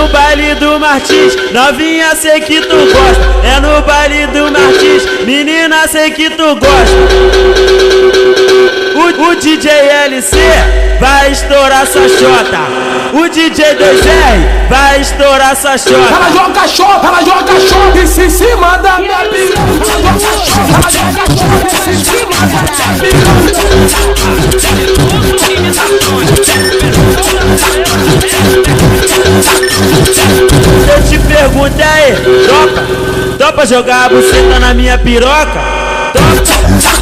no baile do Martins, novinha sei que tu gosta. É no baile do Martins, menina sei que tu gosta. O DJ LC vai estourar sua chota. O DJ 2R vai estourar sua chota. Ela joga chota em cima da minha piroca. Ela joga chota em cima da minha Eu te pergunto aí, topa jogar a buceta na minha piroca?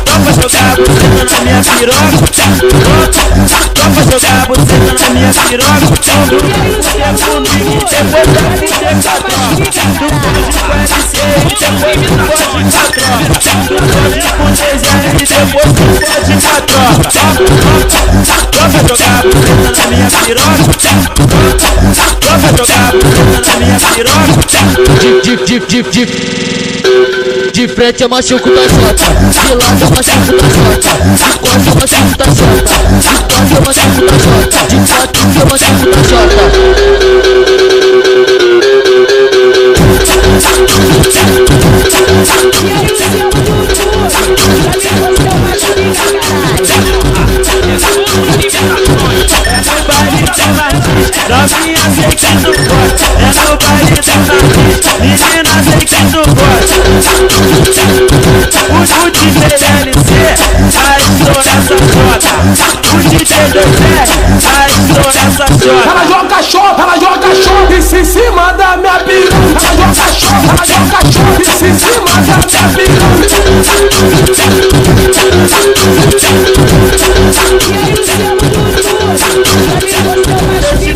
Topa jogar a buceta na minha piroca? Topa jogar a buceta na minha piroca? É comigo e depois da vida com a tropa. Tu pode conhecer e depois tu pode com a tropa. Tu pode com 10 anos e depois tu pode com a tropa. Topa jogar a buceta na minha piroca? Topa jogar a buceta na minha piroca? De frente eu machuco da jota, de lado eu machuco da jota, de quatro eu machuco da jota, de quatro eu machuco da jota, de quatro eu machuco da jota. Novinha sei que tu gosta. É no baile do Martins, menina sei que tu gosta. O DJ LC vai estourar essa chota. O DJ 2R vai estourar essa chota. Ela joga chota em cima da minha piroca. Ela joga chota em cima da minha piroca.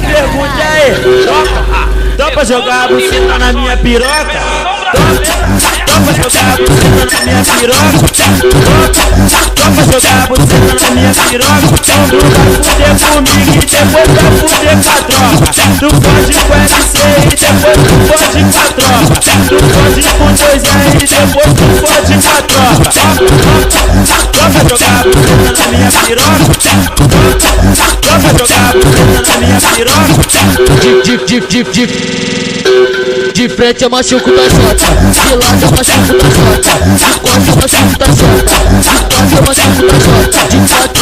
Pergunta aí, topa jogar a buceta na minha piroca? Topa jogar a buceta na minha piroca? Topa jogar a buceta na minha piroca? Tu vai fuder comigo e depois vai fuder com a tropa. Tu pode com LC e depois tu pode com a tropa. Tu pode com 2R e depois tu pode com a tropa. Topa jogar a buceta na minha piroca? Topa jogar a buceta na minha piroca? De frente eu machuco da jota, de lado eu machuco da jota, de quatro eu machuco da jota, de quatro eu machuco da jota, de quatro